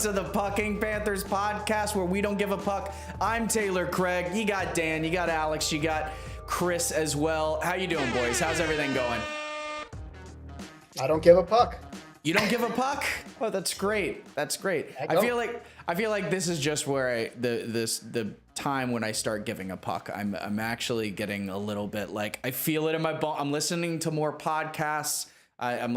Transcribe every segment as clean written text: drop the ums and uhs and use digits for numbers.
to the Pucking Panthers podcast, where we don't give a puck. I'm Taylor Craig. You got Dan, you got Alex, you got Chris as well. How you doing, boys? How's everything going? I don't give a puck. You don't give a puck? Oh, that's great. That's great. I feel like this is just where the time when I start giving a puck. I'm actually getting a little bit like, I feel it in my bone. I'm listening to more podcasts. I'm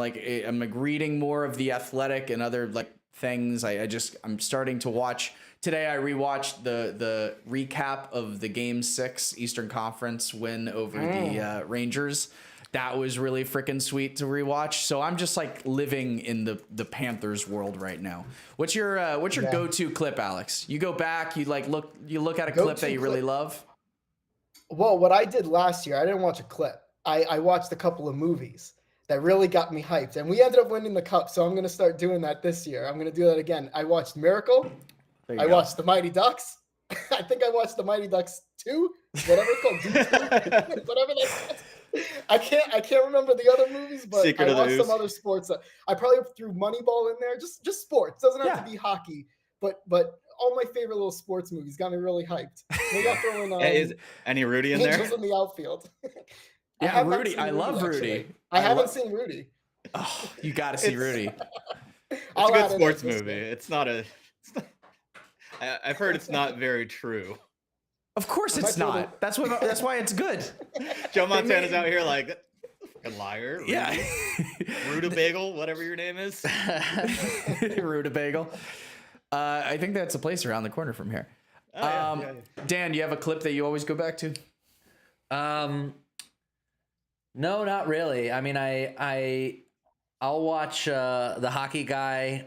reading more of The Athletic and other like things. I'm starting to watch. Today I rewatched the recap of the Game 6 Eastern Conference win over the Rangers. That was really freaking sweet to rewatch. So I'm just like living in the Panthers world right now. What's your go-to clip, Alex? You go back, you look at a clip that you really love. Well, what I did last year, I didn't watch a clip. I watched a couple of movies that really got me hyped, and we ended up winning the cup. So I'm going to start doing that this year. I'm going to do that again. I watched Miracle. I watched The Mighty Ducks. I think I watched The Mighty Ducks 2, whatever it's called, D2, whatever that's called. I can't remember the other movies, but I watched some other sports. I probably threw Moneyball in there. Just sports. Doesn't have to be hockey, but all my favorite little sports movies got me really hyped. Maybe I'll throw in is any Rudy in there? Angels in the Outfield. Yeah, Rudy. I love Rudy. I haven't seen Rudy. Oh, you got to see Rudy. It's a good sports movie. It's not. I've heard it's not very true. Of course it's not. That's why it's good. Joe Montana's out here like a liar. Rudy. Yeah. Rutabagal, whatever your name is. Rutabagal. I think that's a place around the corner from here. Yeah. Dan, do you have a clip that you always go back to? No, not really. I mean, I'll watch the hockey guy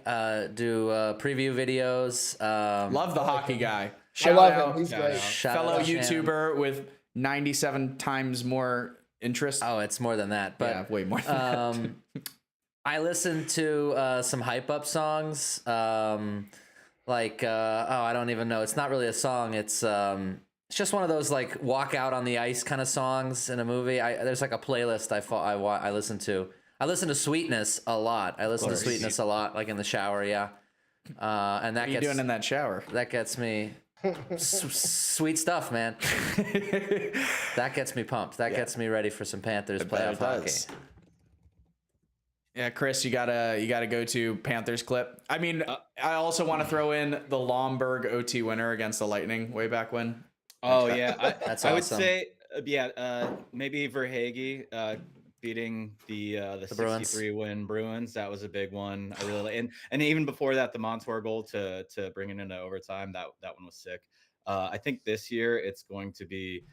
do preview videos. Love the hockey guy. I love him. He's great. Fellow YouTuber with 97 times more interest. Oh, it's more than that. But yeah, way more than that. I listen to some hype up songs. I don't even know. It's not really a song. It's just one of those like walk out on the ice kind of songs in a movie. There's like a playlist I listen to. I listen to Sweetness a lot. Sweetness a lot, like in the shower. Yeah. And that what are you doing in that shower? That gets me sweet stuff, man. That gets me pumped. That gets me ready for some Panthers playoff hockey. Yeah, Chris, you gotta go to Panthers clip. I mean, I also want to throw in the Lomberg OT winner against the Lightning way back when. Oh yeah, that's I awesome. would say maybe Verhaeghe beating the 63 win Bruins. That was a big one. I really and even before that, the Montour goal to bring it into overtime. That one was sick. I think this year it's going to be.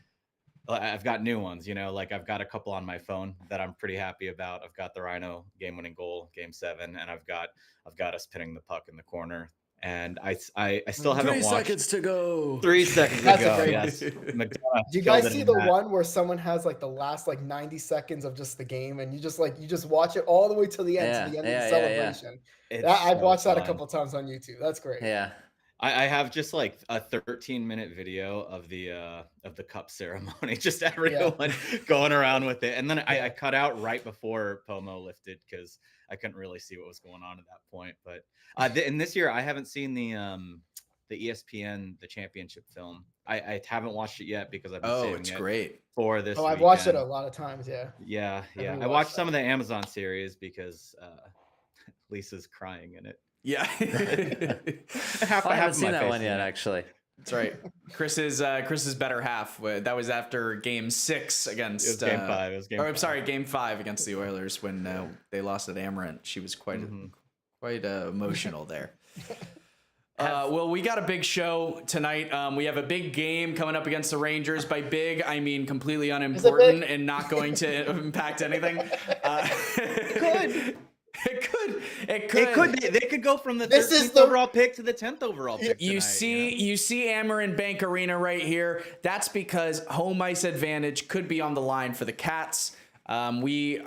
I've got new ones, like I've got a couple on my phone that I'm pretty happy about. I've got the Rhino game-winning goal, Game 7, and I've got us pinning the puck in the corner. And I still haven't watched. 3 seconds to go. 3 seconds to go. Yes. Do you guys see the one where someone has like the last like 90 seconds of just the game, and you just watch it all the way to the end, of the celebration? Yeah. I've watched that a couple times on YouTube. That's great. Yeah. I have just like a 13-minute video of the cup ceremony, just everyone going around with it. And then I cut out right before Pomo lifted because I couldn't really see what was going on at that point. But and this year I haven't seen the ESPN, the championship film. I haven't watched it yet because I've been saving it's it great for this. I've watched it a lot of times. Yeah. I watched some of the Amazon series because Lisa's crying in it. Yeah. I haven't seen that one yet, actually. That's right. Chris's better half. That was after Game 6 against Game 5. It was Game 5. Game 5 against the Oilers when they lost at Amarant. She was quite emotional there. Well, we got a big show tonight. We have a big game coming up against the Rangers. By big, I mean completely unimportant and not going to impact anything. It could. They could go from the 13th overall pick to the 10th overall pick. You see Amarin Bank Arena right here. That's because home ice advantage could be on the line for the Cats. We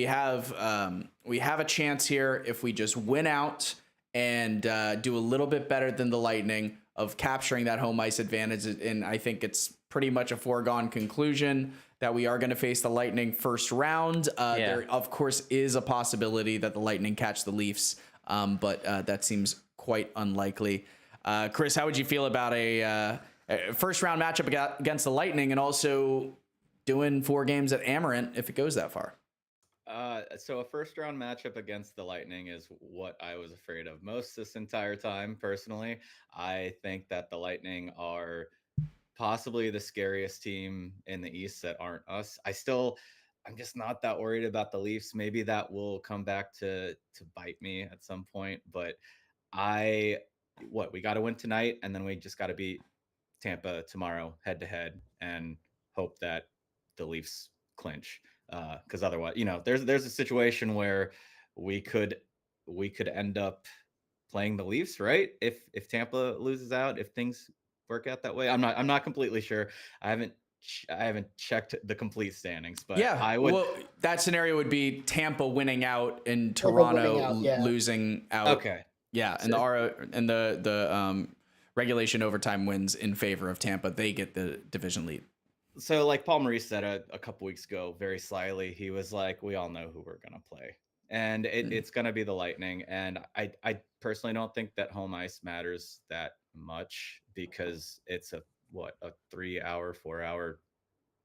have a chance here if we just win out and do a little bit better than the Lightning of capturing that home ice advantage. And I think it's pretty much a foregone conclusion that we are going to face the Lightning first round. There, of course, is a possibility that the Lightning catch the Leafs, but that seems quite unlikely. Chris, how would you feel about a first round matchup against the Lightning, and also doing 4 games at Amarant if it goes that far? So a first round matchup against the Lightning is what I was afraid of most this entire time. Personally, I think that the Lightning are possibly the scariest team in the East that aren't us. I'm just not that worried about the Leafs. Maybe that will come back to bite me at some point, but we got to win tonight, and then we just got to beat Tampa tomorrow head to head and hope that the Leafs clinch. Because otherwise, there's a situation where we could end up playing the Leafs, right? If Tampa loses out, if things work out that way. I'm not completely sure. I haven't checked the complete standings, but yeah, I would. Well, that scenario would be Tampa winning out and Toronto losing out. Okay. Yeah, and the regulation overtime wins in favor of Tampa. They get the division lead. So, like Paul Maurice said a couple weeks ago, very slyly, he was like, "We all know who we're gonna play, and it's gonna be the Lightning." And I personally don't think that home ice matters that much, because it's a 3-hour, 4-hour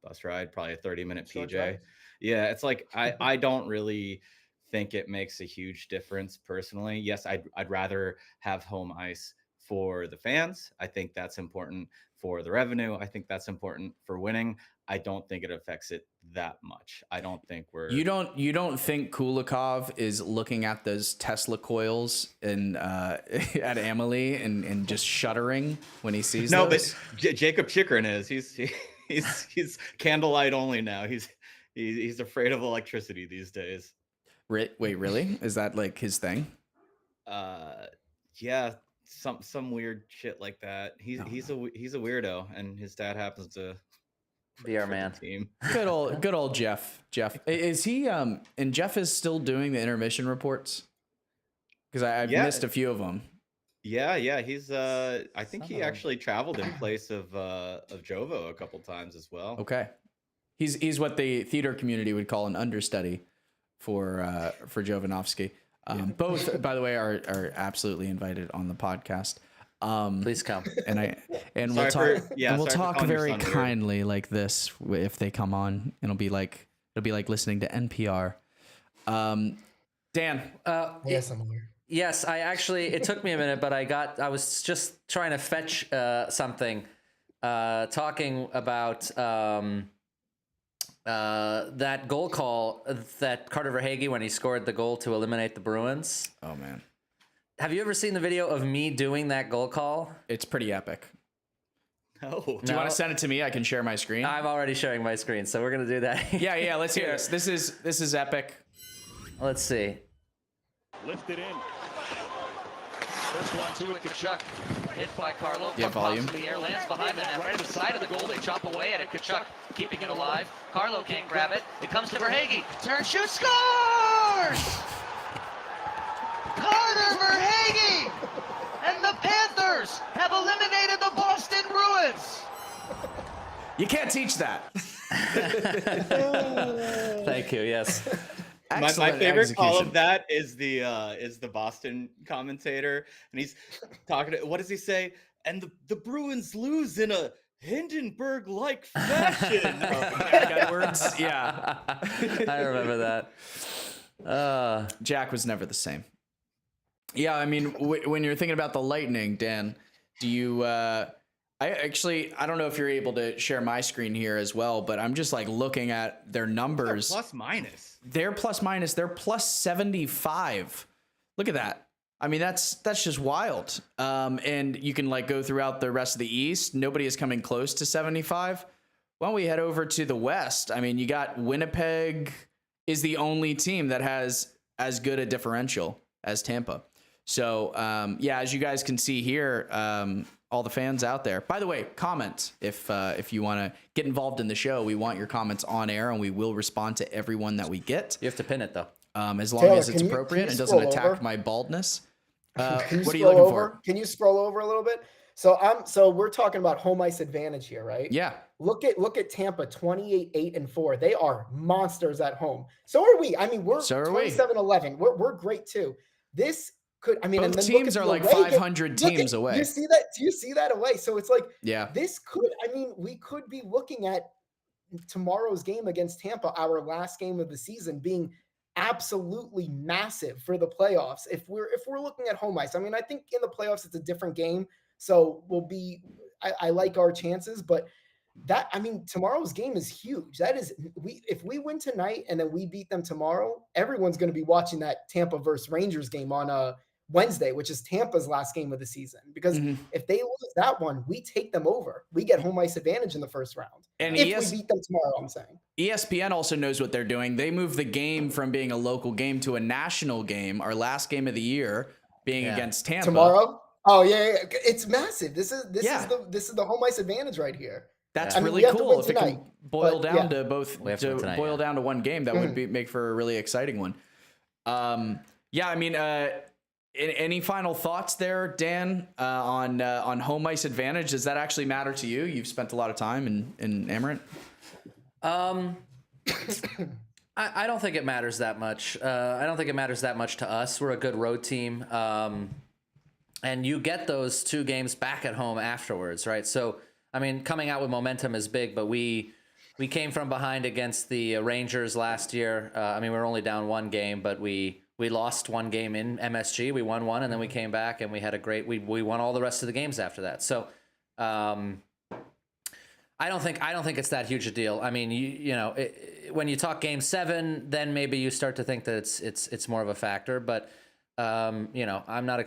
bus ride, probably a 30-minute PJ. Yeah, it's like I don't really think it makes a huge difference personally. Yes, I'd rather have home ice for the fans. I think that's important for the revenue. I think that's important for winning. I don't think it affects it that much. I don't think You don't think Kulikov is looking at those Tesla coils in at Amalie and just shuddering when he sees those? But Jacob Chikrin is. He's candlelight only now. He's afraid of electricity these days. Wait, really? Is that like his thing? Yeah, some weird shit like that. He's a weirdo, and his dad happens to be our man. Team. Good old Jeff. Is he and Jeff is still doing the intermission reports? Because I've missed a few of them. Yeah. He's I think he actually traveled in place of Jovo a couple times as well. Okay. He's what the theater community would call an understudy for Jovanovski. Both, by the way, are absolutely invited on the podcast. Please come. And we'll talk very kindly like this if they come on. It'll be like listening to NPR. Dan. Yes, I'm here. Yes, it took me a minute, but I was just trying to fetch something, talking about that goal call that Carter Verhaeghe when he scored the goal to eliminate the Bruins. Oh man. Have you ever seen the video of me doing that goal call? It's pretty epic. No. Do you want to send it to me? I can share my screen. I'm already sharing my screen, so we're gonna do that. yeah. Let's hear this. This is epic. Let's see. Lifted in. First one to it, Kachuk. Hit by Carlo. Yeah, volume. The air lands behind the net, right at the side of the goal. They chop away at it. Kachuk keeping it alive. Carlo can't grab it. It comes to Verhaeghe. Turn, shoot, scores! Carter Verhaeghe! And the Panthers have eliminated the Boston Bruins! You can't teach that. Thank you, yes. My favorite call of that is the Boston commentator, and he's talking. What does he say? And the Bruins lose in a Hindenburg-like fashion. Words, yeah. I remember that. Jack was never the same. Yeah, I mean, when you're thinking about the Lightning, Dan, do you? I don't know if you're able to share my screen here as well, but I'm just like looking at their numbers. Plus minus. They're plus minus. They're plus 75. Look at that. I mean, that's just wild. And you can like go throughout the rest of the East. Nobody is coming close to 75. Why don't we head over to the West? I mean, you got Winnipeg is the only team that has as good a differential as Tampa. So, as you guys can see here, all the fans out there. By the way, comment if you want to get involved in the show. We want your comments on air, and we will respond to everyone that we get. You have to pin it though, as long as it's appropriate and doesn't attack my baldness. What are you looking for? Can you scroll over a little bit? So we're talking about home ice advantage here, right? Yeah. Look at Tampa, 28-8-4. They are monsters at home. So are we. I mean, we're 27-11. We're great too. This could, I mean, Both and then teams are like 500 teams away. You see that? Do you see that away? So it's like, yeah, this could, I mean, we could be looking at tomorrow's game against Tampa, our last game of the season, being absolutely massive for the playoffs. If we're looking at home ice, I mean, I think in the playoffs it's a different game, so I like our chances, but that, I mean, tomorrow's game is huge. That is, if we win tonight and then we beat them tomorrow, everyone's going to be watching that Tampa versus Rangers game on Wednesday, which is Tampa's last game of the season. Because if they lose that one, we take them over. We get home ice advantage in the first round. And if we beat them tomorrow, I'm saying. ESPN also knows what they're doing. They moved the game from being a local game to a national game. Our last game of the year being against Tampa tomorrow. Oh yeah, it's massive. This is the home ice advantage right here. That's really cool. If it can boil down to boil down to one game, that would make for a really exciting one. Yeah, I mean, any final thoughts there, Dan, on home ice advantage? Does that actually matter to you? You've spent a lot of time in Amarant. I don't think it matters that much. I don't think it matters that much to us. We're a good road team, and you get those 2 games back at home afterwards, right? So, I mean, coming out with momentum is big, but we came from behind against the Rangers last year. I mean, we were only down 1 game, but we lost 1 game in MSG. We won 1, and then we came back and we had a great. We won all the rest of the games after that. So, I don't think it's that huge a deal. I mean, you know, when you talk Game 7, then maybe you start to think that it's more of a factor. But you know, I'm not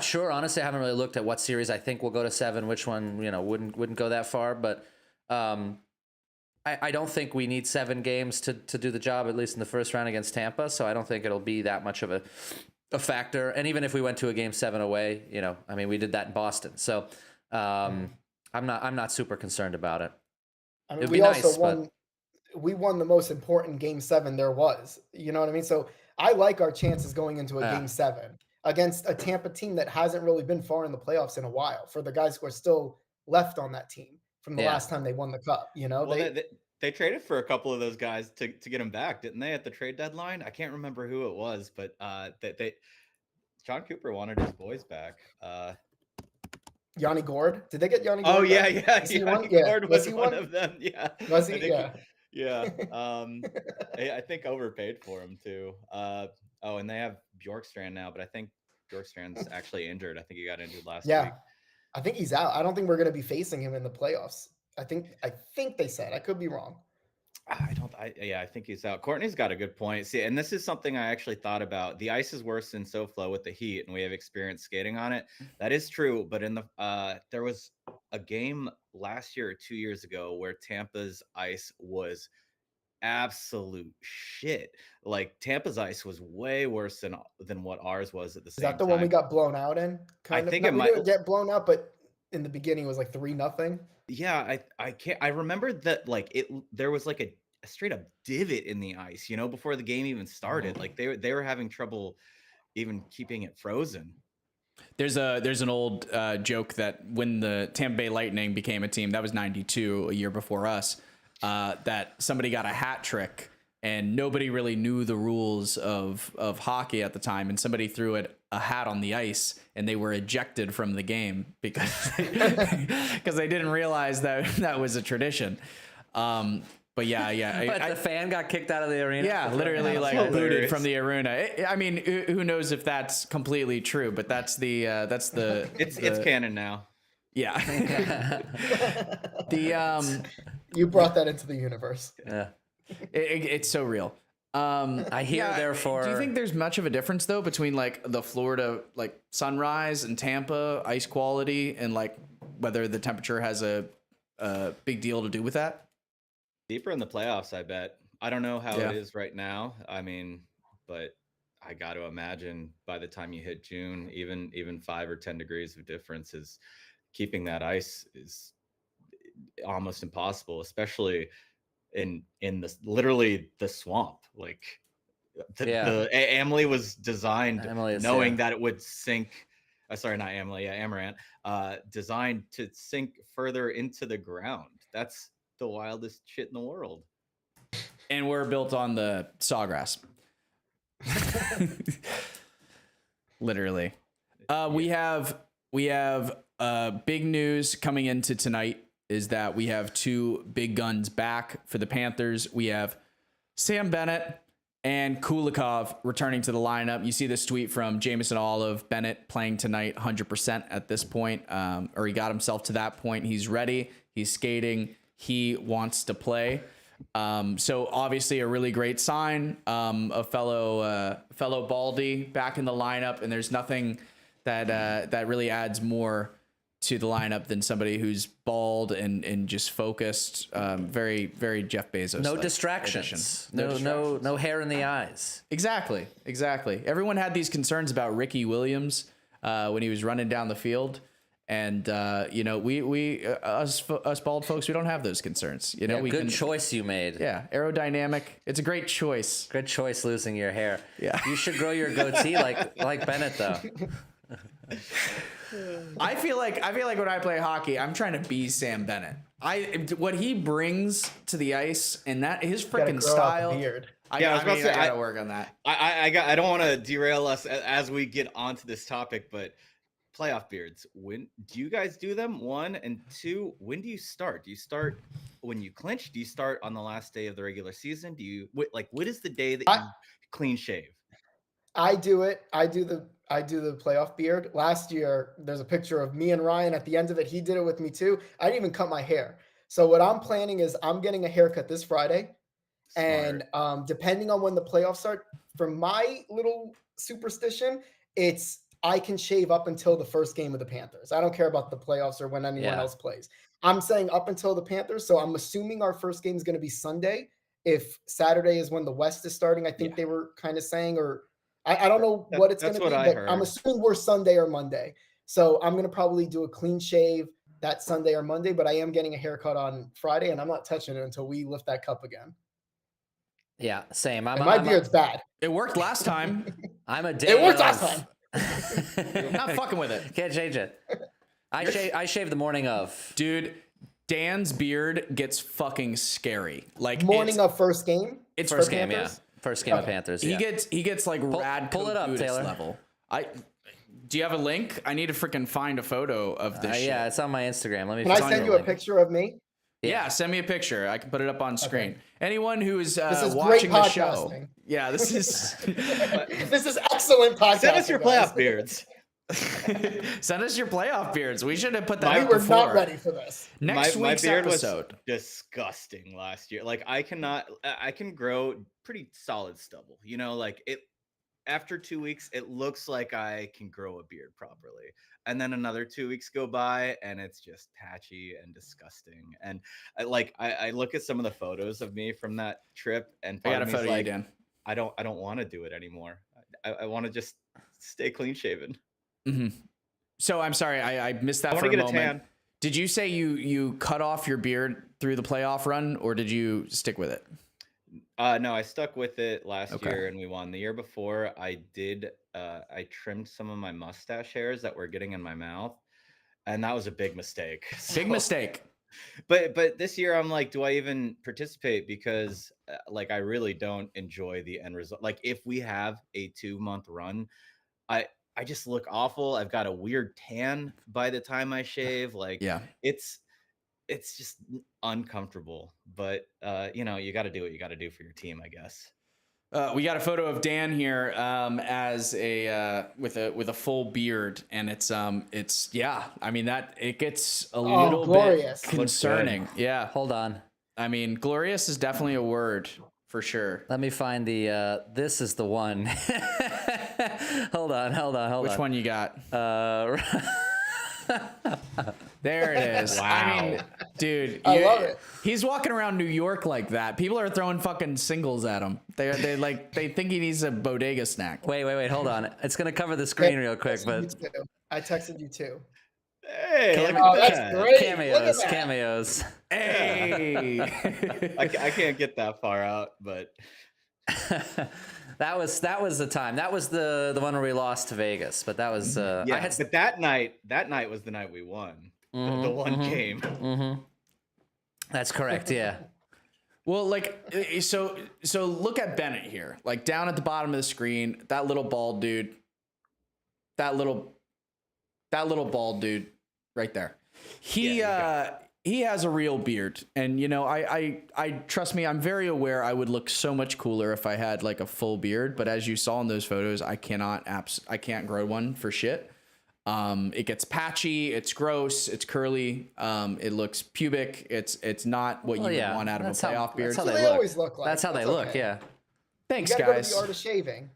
sure. Honestly, I haven't really looked at what series I think will go to 7, which one, you know, wouldn't go that far. But I don't think we need 7 games to do the job, at least in the first round against Tampa. So I don't think it'll be that much of a factor. And even if we went to a Game 7 away, you know, I mean, we did that in Boston. So I'm not super concerned about it. I mean, we won the most important Game 7 there was. You know what I mean? So I like our chances going into a Game 7 against a Tampa team that hasn't really been far in the playoffs in a while, for the guys who are still left on that team from the last time they won the cup. You know, well, they traded for a couple of those guys to get them back, didn't they, at the trade deadline? I can't remember who it was, but John Cooper wanted his boys back. Yanni Gord? Did they get Yanni Gord? Oh yeah, back? Yanni Gord was one of them. Yeah. Was he? Yeah. I think overpaid for him too. And they have Bjorkstrand now, but I think Bjorkstrand's actually injured. I think he got injured last week. I think he's out. I don't think we're going to be facing him in the playoffs. I think they said. I could be wrong. I think he's out. Courtney's got a good point. See, and this is something I actually thought about. The ice is worse in SoFlo with the heat, and we have experience skating on it. That is true. But in the there was a game last year or 2 years ago where Tampa's ice was absolute shit. Like Tampa's ice was way worse than what ours was at the same time. Is that the one we got blown out in? I think we didn't get blown out, but in the beginning it was like 3-0. Yeah, I remember that, like, there was like a straight up divot in the ice, you know, before the game even started. Like they were having trouble even keeping it frozen. There's an old joke that when the Tampa Bay Lightning became a team, that was 92, a year before us, that somebody got a hat trick and nobody really knew the rules of hockey at the time, and somebody threw a hat on the ice and they were ejected from the game because they didn't realize that was a tradition. But yeah. The fan got kicked out of the arena. Yeah, literally like booted from the arena. I mean, who knows if that's completely true? But that's it's canon now. Yeah. You brought that into the universe. Yeah. It's so real. I hear, therefore. Do you think there's much of a difference though between like the Florida like sunrise and Tampa ice quality, and like whether the temperature has a big deal to do with that? Deeper in the playoffs, I bet. I don't know how it is right now. I mean, but I got to imagine by the time you hit June, even 5 or 10 degrees of difference is keeping that ice is almost impossible, especially in literally the swamp. Like the Amalie was designed knowing that it would sink. Sorry, not Amalie. Yeah, Amarant. Designed to sink further into the ground. That's the wildest shit in the world. And we're built on the sawgrass. Literally. We have big news coming into tonight is that we have two big guns back for the Panthers. We have Sam Bennett and Kulikov returning to the lineup. You see this tweet from Jameson Olive. Bennett playing tonight 100% at this point, or he got himself to that point. He's ready. He's skating. He wants to play. So obviously a really great sign. A fellow Baldy back in the lineup, and there's nothing that really adds more to the lineup than somebody who's bald and just focused. Very, very Jeff Bezos. No distractions. No hair in the eyes. Exactly. Everyone had these concerns about Ricky Williams when he was running down the field. And us bald folks, we don't have those concerns. Good choice you made. Yeah, aerodynamic. It's a great choice. Good choice losing your hair. Yeah, you should grow your goatee like Bennett though. I feel like when I play hockey, I'm trying to be Sam Bennett. What he brings to the ice and that his freaking style. I gotta work on that. I don't want to derail us as we get onto this topic, but playoff beards. When do you guys do them? 1 and 2. When do you start? Do you start when you clinch? Do you start on the last day of the regular season? Do you what is the day that you clean shave? I do it. I do the playoff beard. Last year, there's a picture of me and Ryan at the end of it. He did it with me too. I didn't even cut my hair. So what I'm planning is I'm getting a haircut this Friday. Smart. And depending on when the playoffs start, for my little superstition, it's I can shave up until the first game of the Panthers. I don't care about the playoffs or when anyone else plays. I'm saying up until the Panthers. So I'm assuming our first game is going to be Sunday. If Saturday is when the West is starting, I think they were kind of saying, or I don't know what it's going to be, but I'm assuming we're Sunday or Monday. So I'm going to probably do a clean shave that Sunday or Monday, but I am getting a haircut on Friday, and I'm not touching it until we lift that cup again. Yeah, same. My beard's bad. It worked last time. It worked last time. I'm not fucking with it. Can't change it. I shave the morning of. Dude, Dan's beard gets fucking scary. Like morning of first game? It's first game, Panthers? Yeah. First game of Panthers. He gets like rad pull it up, Taylor. Level. Do you have a link? I need to freaking find a photo of this shit. Yeah, it's on my Instagram. Can I send you a picture of me? Yeah, send me a picture. I can put it up on screen. Okay. Anyone who is watching the show. Yeah, this is this is excellent podcasting. Send us your playoff beards. Send us your playoff beards. We should have put that up before. We were not ready for this. Next week's my beard episode was disgusting last year. Like I can grow pretty solid stubble. Like it after 2 weeks, it looks like I can grow a beard properly. And then another 2 weeks go by and it's just patchy and disgusting. And I look at some of the photos of me from that trip and I got a photo like, Dan. I don't want to do it anymore. I want to just stay clean shaven. Mm-hmm. So I'm sorry, I missed that for a moment. Tan. Did you say you cut off your beard through the playoff run, or did you stick with it? No, I stuck with it last year and we won. The year before, I trimmed some of my mustache hairs that were getting in my mouth, and that was a big mistake. Big mistake. But this year I'm like, do I even participate? Because I really don't enjoy the end result. Like if we have a 2-month run, I just look awful. I've got a weird tan by the time I shave. It's just uncomfortable. But you got to do what you got to do for your team, I guess. We got a photo of Dan here as a with a full beard, and it's I mean that it gets a little bit concerning. Yeah, hold on. I mean, glorious is definitely a word for sure. Let me find the this is the one. hold on. Which one you got? There it is. Wow. I mean, dude, I love it. He's walking around New York like that. People are throwing fucking singles at him. They think he needs a bodega snack. Wait, hold on. It's gonna cover the screen real quick, but I texted you too. Hey, that's great. Cameos. Hey. I can't get that far out, but that was the time. That was the one where we lost to Vegas, but that was but that night was the night we won. The one game. Mm-hmm. That's correct. Yeah. Well, like, so look at Bennett here, like down at the bottom of the screen, that little bald dude, that little bald dude right there. He has a real beard, and you know, I trust me, I'm very aware I would look so much cooler if I had like a full beard, but as you saw in those photos, I can't grow one for shit. It gets patchy, it's gross, it's curly, it looks pubic. It's not what you would want out of a playoff beard. That's how they always look like. That's how they look, yeah. Thanks, you gotta guys. Go to the art of shaving.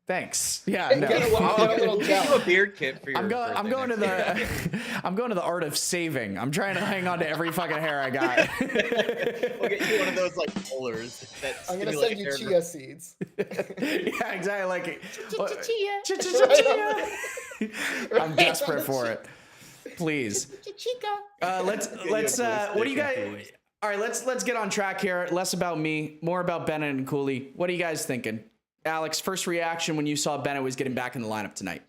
Thanks. Yeah, Get no. a little Give you a beard kit for your I'm going to the I'm going to the art of saving. I'm trying to hang on to every fucking hair I got. We'll get you one of those like rollers that I'm gonna send you chia seeds. Yeah, exactly. Like Chia. I'm desperate for it. Please. Let's what do you guys all right, let's get on track here. Less about me, more about Bennett and Cooley. What are you guys thinking? Alex, first reaction when you saw Bennett was getting back in the lineup tonight.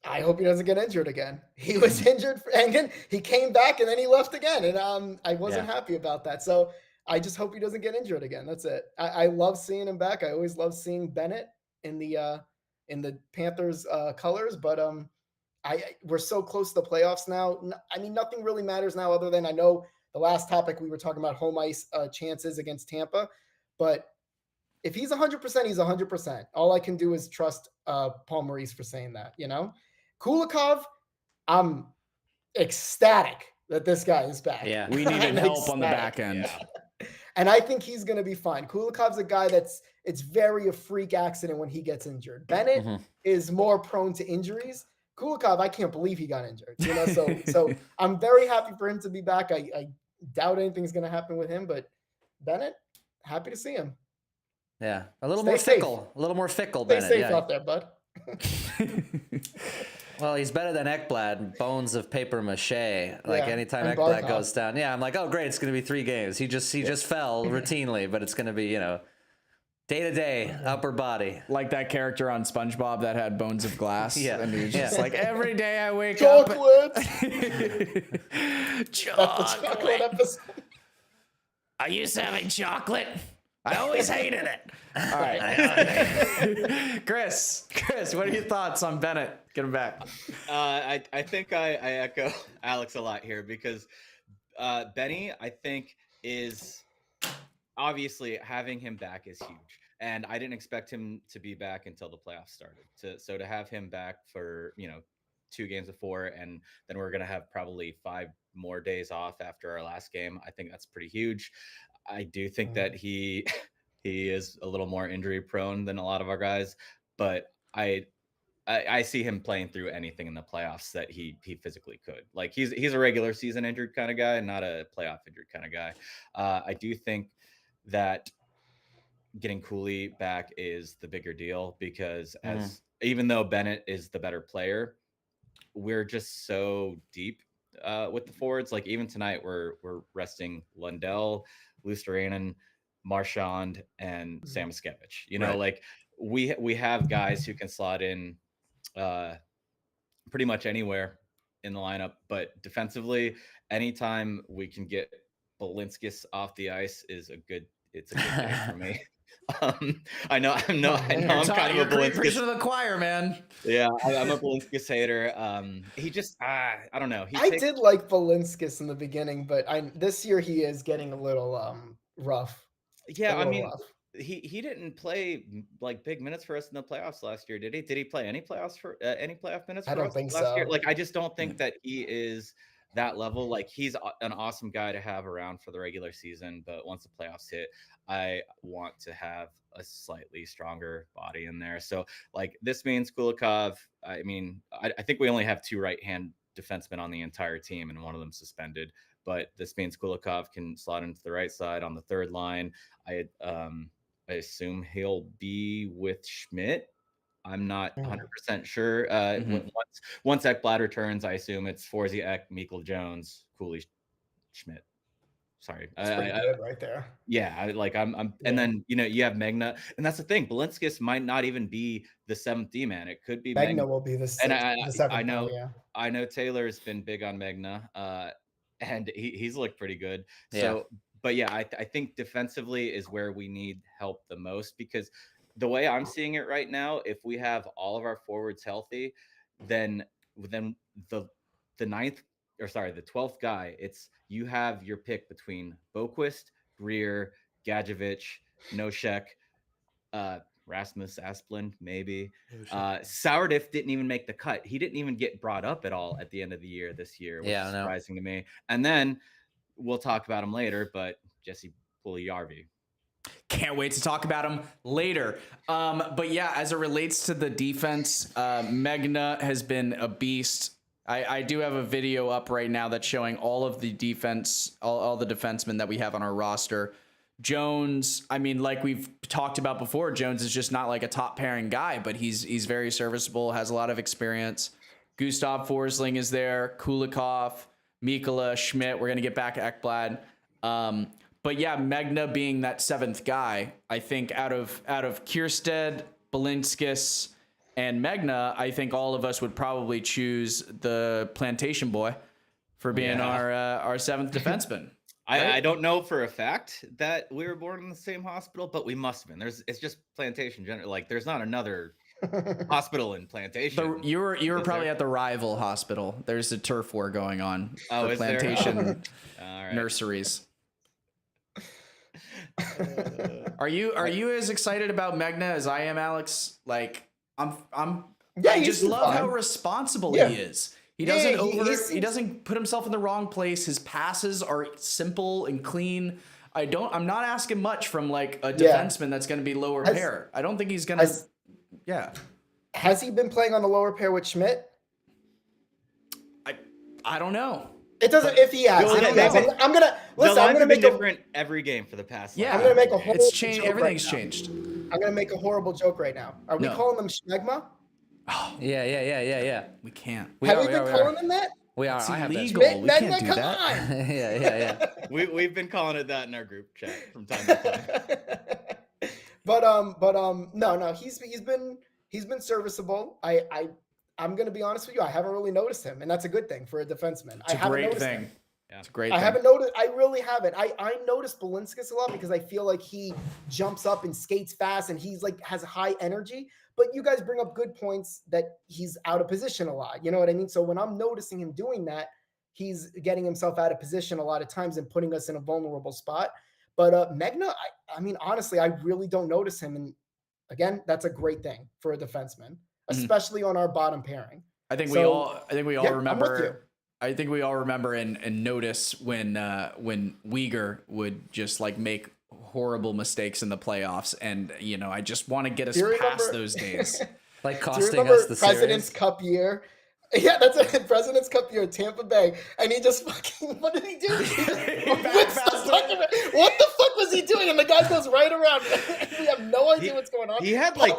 I hope he doesn't get injured again. He was injured and then he came back and then he left again. And I wasn't happy about that. So I just hope he doesn't get injured again. That's it. I love seeing him back. I always love seeing Bennett in the Panthers colors, but we're so close to the playoffs now. I mean, nothing really matters now other than I know the last topic we were talking about home ice chances against Tampa, but if he's 100%, he's 100%. All I can do is trust Paul Maurice for saying that, you know? Kulikov, I'm ecstatic that this guy is back. Yeah. We needed help on the back end. Yeah. And I think he's going to be fine. Kulikov's a guy it's very a freak accident when he gets injured. Bennett is more prone to injuries. Kulikov, I can't believe he got injured, you know? So I'm very happy for him to be back. I doubt anything's going to happen with him, but Bennett, happy to see him. Yeah, a little Stay more safe. fickle. A little more fickle, Stay Bennett. safe Yeah. out there, bud. Well, he's better than Ekblad, bones of paper mache. Like anytime and Ekblad Barkov. goes down, yeah, I'm like, oh great, it's gonna be 3 games. He just fell routinely, but it's gonna be, you know, day to day, upper body. Like that character on SpongeBob that had bones of glass. Yeah. And he was just like, every day I wake Chocolate. up. That's the chocolate episode. Are you having chocolate? I always hated it. All right. Chris, what are your thoughts on Bennett? Get him back. I think I echo Alex a lot here because Benny, I think, is obviously having him back is huge. And I didn't expect him to be back until the playoffs started. So to have him back for, 2 games of 4, and then we're going to have probably 5 more days off after our last game, I think that's pretty huge. I do think that he is a little more injury prone than a lot of our guys, but I see him playing through anything in the playoffs that he physically could. Like he's a regular season injured kind of guy, not a playoff injured kind of guy. I do think that getting Cooley back is the bigger deal because even though Bennett is the better player, we're just so deep with the forwards. Like even tonight, we're resting Lundell, Luosterainen, Marchand, and Samoskevich. You know, like we have guys who can slot in pretty much anywhere in the lineup, but defensively, anytime we can get Balinskis off the ice is a good day for me. I know I'm kind of a Balinskis to the choir, man. Yeah, I'm a Balinskis hater. He just I don't know. I did like Balinskis in the beginning, but this year he is getting a little rough. Yeah, I mean, he didn't play like big minutes for us in the playoffs last year, did he? Did he play any playoffs for any playoff minutes? I don't think so. Year? Like, I just don't think that he is that level. Like, he's an awesome guy to have around for the regular season, but once the playoffs hit, I want to have a slightly stronger body in there. So, like, this means Kulikov. I mean, I think we only have 2 right-hand defensemen on the entire team, and one of them suspended. But this means Kulikov can slot into the right side on the third line. I assume he'll be with Schmidt. I'm not 100% sure. Once Ekblad returns, I assume it's Forsey, Ek, Mikkel, Jones, Cooley, Schmidt. Sorry, that's pretty good right there. Yeah, and then you have Megna, and that's the thing. Balinskis might not even be the 7th D man. It could be Megna will be the 7th. And I know Taylor's been big on Megna, and he's looked pretty good. So but yeah, I think defensively is where we need help the most, because the way I'm seeing it right now, if we have all of our forwards healthy, then the ninth, or sorry, the 12th guy, it's you have your pick between Boquist, Greer, Gadjevich, Noshek, Rasmus Asplund, maybe. Sourdiff didn't even make the cut. He didn't even get brought up at all at the end of the year this year, which is surprising to me. And then we'll talk about him later, but Jesse Puljujarvi. Can't wait to talk about him later. But yeah, as it relates to the defense, Megna has been a beast. I do have a video up right now that's showing all of the defense, all the defensemen that we have on our roster. Jones, I mean, like we've talked about before, Jones is just not like a top pairing guy, but he's very serviceable, has a lot of experience. Gustav Forsling is there, Kulikov, Mikkola, Schmidt. We're going to get back at Ekblad. But yeah, Megna being that 7th guy, I think out of Kiersted, Balinskis, and Megna, I think all of us would probably choose the Plantation Boy for being our 7th defenseman. Right? I don't know for a fact that we were born in the same hospital, but we must have been. It's just Plantation general. Like there's not another hospital in Plantation. You were probably at the rival hospital. There's a turf war going on for Plantation nurseries. Are you as excited about Megna as I am, Alex? Like I just love how responsible he is. He doesn't he doesn't put himself in the wrong place. His passes are simple and clean. I'm not asking much from like a defenseman that's going to be lower pair. I don't think he's going to. Has he been playing on the lower pair with Schmidt? I don't know. It doesn't. If he has, I'm gonna make different every game for the past. Yeah, I'm gonna make a horrible. It's changed. Everything's changed. I'm gonna make a horrible joke right now. Are we calling them Schmegma? Oh, yeah. We can't. Have we been calling them that? We are. It's I have illegal. that. We can't do that. yeah. We've been calling it that in our group chat from time to time. No. He's been serviceable. I'm gonna be honest with you. I haven't really noticed him, and that's a good thing for a defenseman. It's a great thing. Yeah. It's a great I thing. haven't noticed. I really haven't. I noticed Balinskis a lot because I feel like he jumps up and skates fast, and he's like has high energy. But you guys bring up good points that he's out of position a lot. You know what I mean? So when I'm noticing him doing that, he's getting himself out of position a lot of times and putting us in a vulnerable spot. But Megna, I mean, honestly, I really don't notice him. And again, that's a great thing for a defenseman, especially on our bottom pairing. I think we all remember. I think we all remember and notice when Uyghur would just like make horrible mistakes in the playoffs, and I just want to get us past those days. Like costing us the President's series. Cup year. Yeah, that's a President's Cup year at Tampa Bay, and he just fucking. What did he do? What the fuck was he doing? And the guy goes right around. We have no idea what's going on. He had like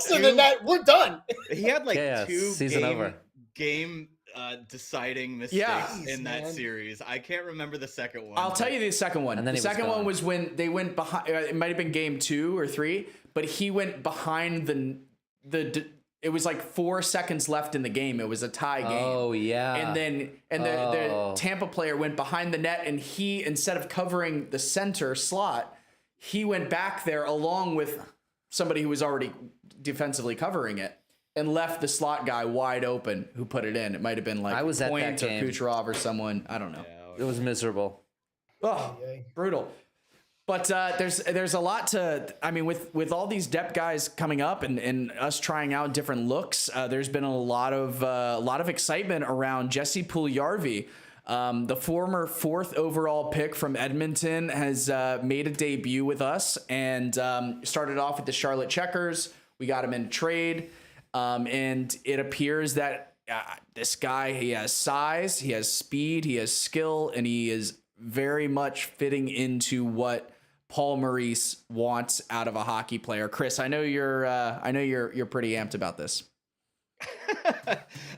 we're done. He had like two season over game deciding mistakes in that series. I can't remember the second one. I'll tell you the second one. And then the second one was when they went behind. It might have been game 2 or 3, but he went behind the. It was like 4 seconds left in the game. It was a tie game. Oh yeah. And then the Tampa player went behind the net, and he, instead of covering the center slot, he went back there along with somebody who was already defensively covering it, and left the slot guy wide open who put it in. It might have been like Point or Kucherov or someone. I don't know. It was miserable. Oh, brutal. But there's a lot to, I mean, with all these depth guys coming up and us trying out different looks, there's been a lot of excitement around Jesse Puljujarvi. The former 4th overall pick from Edmonton has made a debut with us, and started off with the Charlotte Checkers. We got him in trade. And it appears that this guy, he has size, he has speed, he has skill, and he is very much fitting into what Paul Maurice wants out of a hockey player. Chris, I know you're pretty amped about this.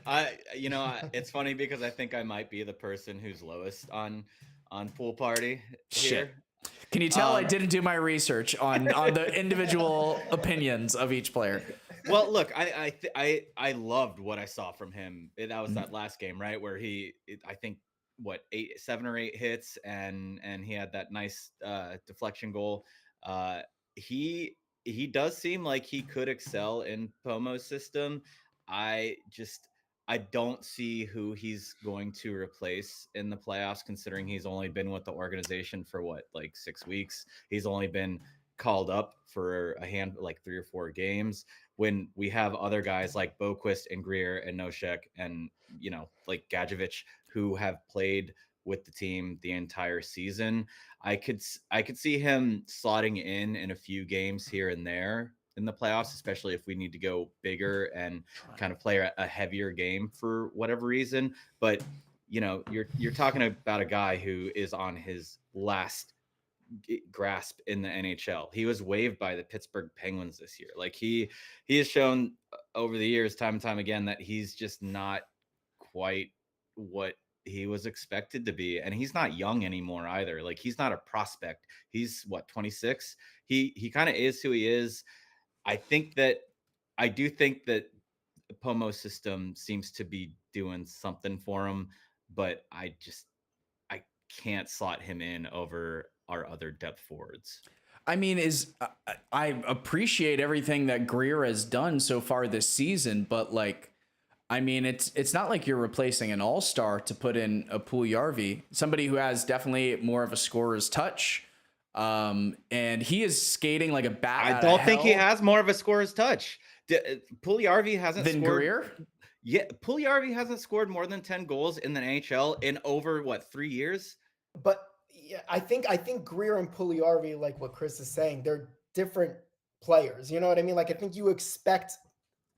It's funny because I think I might be the person who's lowest on Pool Party here. Shit. Can you tell I didn't do my research on the individual opinions of each player? Well, look, I loved what I saw from him. That was that last game, right, where I think 7 or 8 hits, and he had that nice deflection goal. He does seem like he could excel in Pomo's system. I don't see who he's going to replace in the playoffs, considering he's only been with the organization for like 6 weeks. He's only been called up for like 3 or 4 games, when we have other guys like Boquist and Greer and Noshek and, like Gadjevich, who have played with the team the entire season. I could see him slotting in a few games here and there in the playoffs, especially if we need to go bigger and kind of play a heavier game for whatever reason. But you're talking about a guy who is on his last grasp in the NHL. He was waived by the Pittsburgh Penguins this year. Like he has shown over the years, time and time again, that he's just not quite what he was expected to be. And he's not young anymore either. Like he's not a prospect. He's 26. He kind of is who he is. I do think that Pomo's system seems to be doing something for him, but I can't slot him in over our other depth forwards. I mean, I appreciate everything that Greer has done so far this season, but like, I mean, it's not like you're replacing an all-star to put in a Puljujarvi, somebody who has definitely more of a scorer's touch. And he is skating like a bat. I don't think he has more of a scorer's touch. Puljujarvi hasn't than scored. Greer? Yeah, Puljujarvi hasn't scored more than 10 goals in the NHL in over 3 years. But yeah, I think Greer and Puljujarvi, like what Chris is saying, they're different players. You know what I mean? Like I think you expect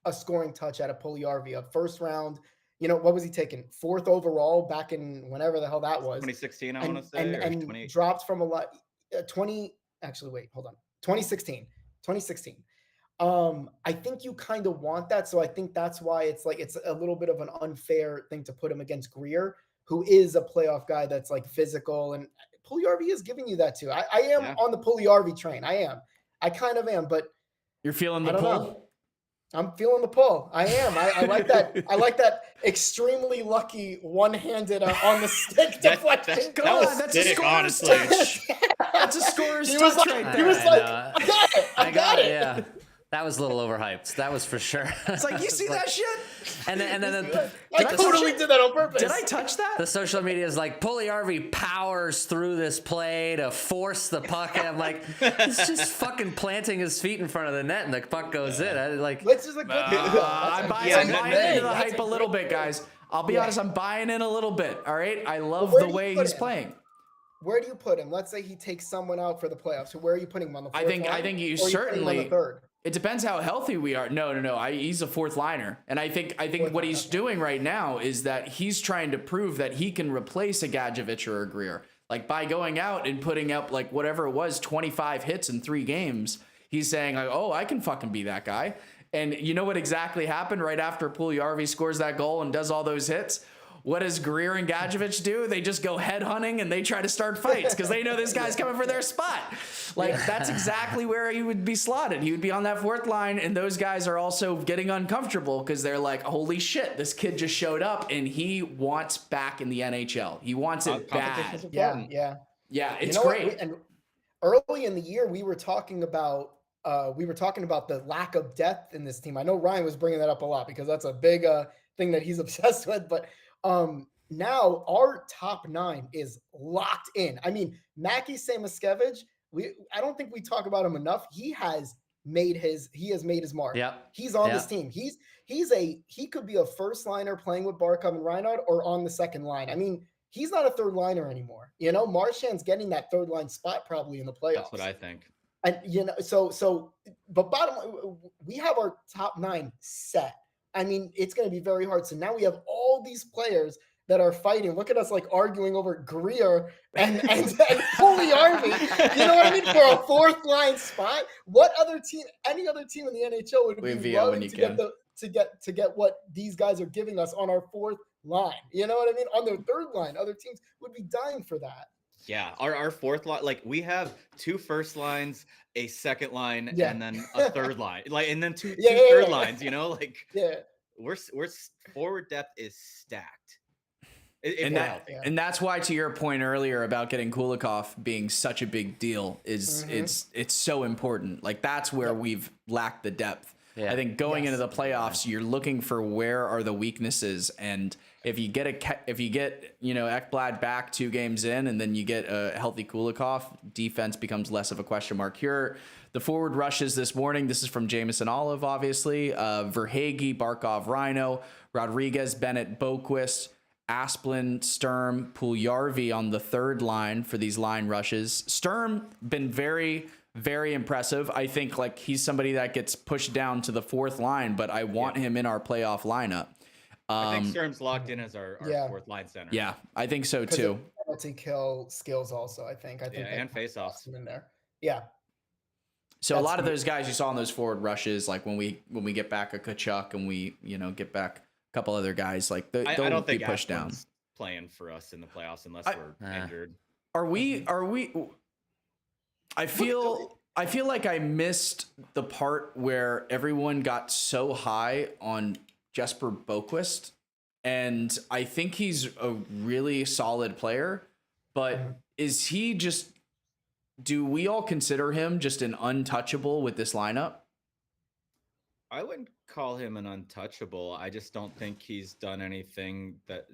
a scoring touch out of Puljujarvi, a first round. What was he taking? 4th overall back in whenever the hell that was. 2016, I want to say, and dropped from a lot. 2016. I think you kind of want that. So I think that's why it's a little bit of an unfair thing to put him against Greer, who is a playoff guy that's like physical, and Puljujarvi is giving you that too. I am on the Puljujarvi train. I kind of am, but you're feeling the pull. I'm feeling the pull. I am. I like that. I like that extremely lucky one-handed on the stick deflection. That's a scorer's touch. That's a scorer's touch right there. He was like, I got it. I got it. Yeah. That was a little overhyped. That was for sure. It's like, you see that shit? And then I totally did that on purpose. Did I touch that? The social media is like, Puljujarvi powers through this play to force the puck. And I'm like, it's just fucking planting his feet in front of the net and the puck goes in. Let's just like, I'm buying into the hype a little bit, guys. I'll be honest, I'm buying in a little bit. All right. I love the way he's playing. Where do you put him? Let's say he takes someone out for the playoffs. So where are you putting him on the fourth line? I think you certainly certainly. On the third? It depends how healthy we are. No. He's a 4th liner, and I think what he's doing right now is that he's trying to prove that he can replace a Gadjevich or a Greer. Like by going out and putting up like whatever it was, 25 hits in 3 games. He's saying like, oh, I can fucking be that guy. And you know what exactly happened right after Puljujarvi scores that goal and does all those hits? What does Greer and Gadjevich do? They just go head hunting and they try to start fights because they know this guy's coming for their spot. Like that's exactly where he would be slotted. He would be on that 4th line, and those guys are also getting uncomfortable because they're like, holy shit, this kid just showed up and he wants back in the NHL. He wants it bad. Yeah. It's great. And early in the year, we were talking about the lack of depth in this team. I know Ryan was bringing that up a lot because that's a big thing that he's obsessed with, but now our top 9 is locked in. I mean, Mackie Samoskevich, I don't think we talk about him enough. He has made his mark. Yeah. He's on this team. He could be a first liner playing with Barkov and Reinhard or on the second line. I mean, he's not a third liner anymore. Marchand's getting that third line spot probably in the playoffs. That's what I think. And but bottom line, we have our top 9 set. I mean, it's going to be very hard. So now we have all these players that are fighting. Look at us like arguing over Greer and Puljujarvi. You know what I mean? For a 4th line spot. What other team? Any other team in the NHL would be loving to get what these guys are giving us on our 4th line. You know what I mean? On their 3rd line, other teams would be dying for that. Yeah, our 4th line, like we have 2 first lines, a second line, and then a third line, like, and then two third lines. We're forward depth is stacked. And that's why, to your point earlier about getting Kulikov being such a big deal, is it's so important. Like that's where we've lacked the depth. Yeah. I think going into the playoffs, you're looking for where are the weaknesses, and if you get Ekblad back 2 games in, and then you get a healthy Kulikov, defense becomes less of a question mark. Here, the forward rushes this morning. This is from Jameson Olive, obviously. Verhaeghe, Barkov, Rhino, Rodriguez, Bennett, Boquist, Asplund, Sturm, Puljujarvi on the third line for these line rushes. Sturm been very, very impressive. I think like he's somebody that gets pushed down to the fourth line, but I want him in our playoff lineup. I think Sturm's locked in as our fourth line center. Yeah, I think so too. Penalty kill skills also. I think and face-offs in there. Yeah. So that's a lot of those guys you saw in those forward rushes, like when we get back a Kachuk and we get back a couple other guys, like they'll I don't be think pushed down. Playing for us in the playoffs unless we're injured. Are we? I feel like I missed the part where everyone got so high on Jesper Boquist, and I think he's a really solid player, but is he just? Do we all consider him just an untouchable with this lineup? I wouldn't call him an untouchable. I just don't think he's done anything that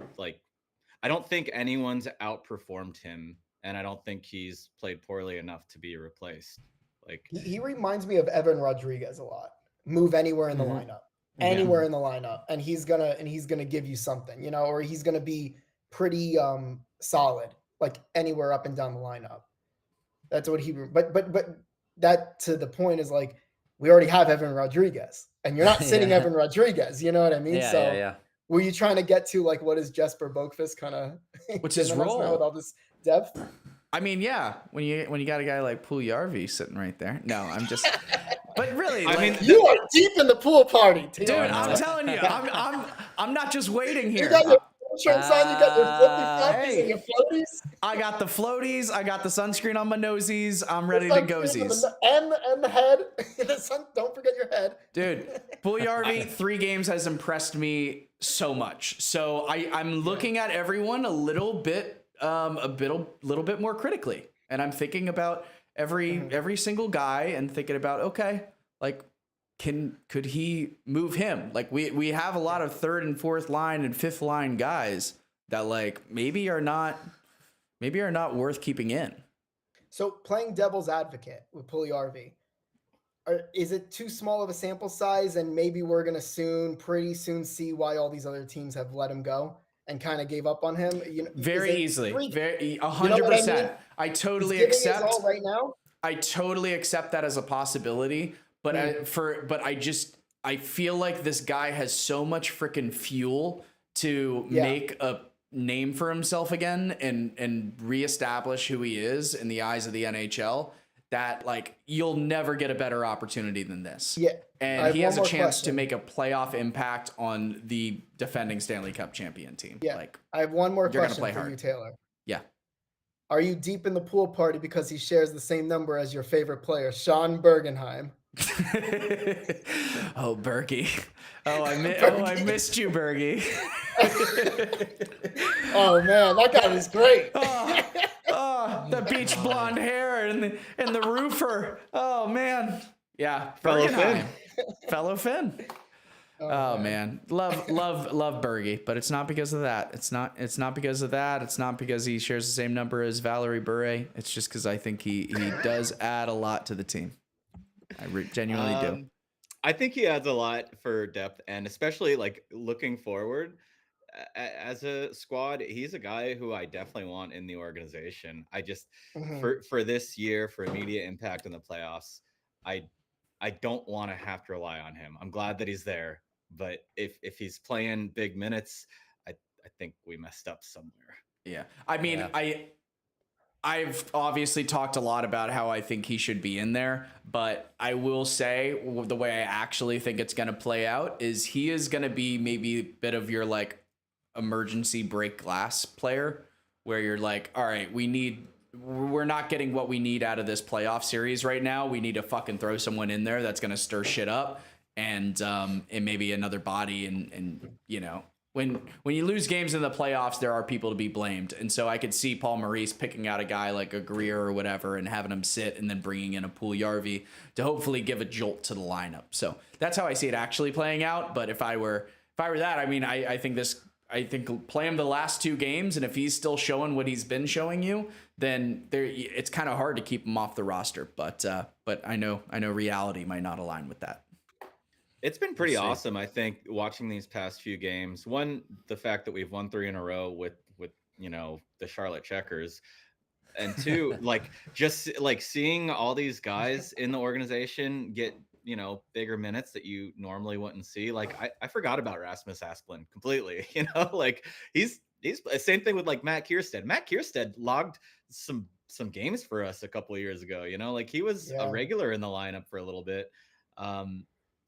I don't think anyone's outperformed him, and I don't think he's played poorly enough to be replaced. Like he reminds me of Evan Rodriguez a lot. Move anywhere in the lineup. Anywhere in the lineup, and he's gonna give you something, or he's gonna be pretty solid, like anywhere up and down the lineup. That's what he. But that to the point is like we already have Evan Rodriguez, and you're not sitting Evan Rodriguez. You know what I mean? Were you trying to get to like what is Jesper Boquist kind of? What's his role with all this depth? I mean, yeah, when you got a guy like Puljujarvi sitting right there. No, I'm just. But really, I mean, you are deep in the pool party, dude. I'm telling you, I'm not just waiting here. You got your shirts on, you got your floppies and your floaties. I got the floaties. I got the sunscreen on my nosies. I'm ready to go-sies. And the head. Don't forget your head. Dude, Puljujarvi, 3 games has impressed me so much. So I'm looking at everyone a little bit more critically. And I'm thinking about every single guy and thinking about, okay, like could he move him? Like we have a lot of third and fourth line and fifth line guys that like maybe are not worth keeping in. So playing devil's advocate with Puljujarvi, is it too small of a sample size, and maybe we're gonna pretty soon see why all these other teams have let him go and kind of gave up on him? Very easily, 100%. I totally accept. All right now, I totally accept that as a possibility, but I feel like this guy has so much freaking fuel to make a name for himself again and reestablish who he is in the eyes of the NHL, that like you'll never get a better opportunity than this. Yeah. And he has a chance to make a playoff impact on the defending Stanley Cup champion team. Yeah. Like, I have one more question for hard. you, Taylor. Yeah. Are you deep in the pool party because he shares the same number as your favorite player, Sean Bergenheim? Oh, Bergie. I missed you, Bergie. Oh man, that guy was great. The beach blonde hair and the roofer. Oh man. Yeah. Fellow Finn. Oh man. Love Bergie, but it's not because of that. It's not because of that. It's not because he shares the same number as Valerie Bure. It's just because I think he does add a lot to the team. I genuinely do. I think he adds a lot for depth, and especially like looking forward as a squad, he's a guy who I definitely want in the organization. I just for this year, for immediate impact in the playoffs, I don't want to have to rely on him. I'm glad that he's there, but if he's playing big minutes, I think we messed up somewhere. Yeah, I mean, I've obviously talked a lot about how I think he should be in there, but I will say the way I actually think it's going to play out is he is going to be maybe a bit of your like emergency break glass player, where you're like, all right, we're not getting what we need out of this playoff series right now. We need to fucking throw someone in there that's going to stir shit up and maybe another body and when you lose games in the playoffs, there are people to be blamed. And so I could see Paul Maurice picking out a guy like a Greer or whatever and having him sit and then bringing in a Puljujarvi to hopefully give a jolt to the lineup. So that's how I see it actually playing out. But if I were that, I mean, I think play him the last 2 games, and if he's still showing what he's been showing you, then it's kind of hard to keep him off the roster. But I know reality might not align with that. It's been pretty awesome, I think, watching these past few games. One, the fact that we've won 3 in a row with the Charlotte Checkers, and 2, just seeing all these guys in the organization get bigger minutes that you normally wouldn't see. I forgot about Rasmus Asplund completely. He's same thing with Matt Kierstead. Matt Kierstead logged some games for us a couple of years ago. He was a regular in the lineup for a little bit.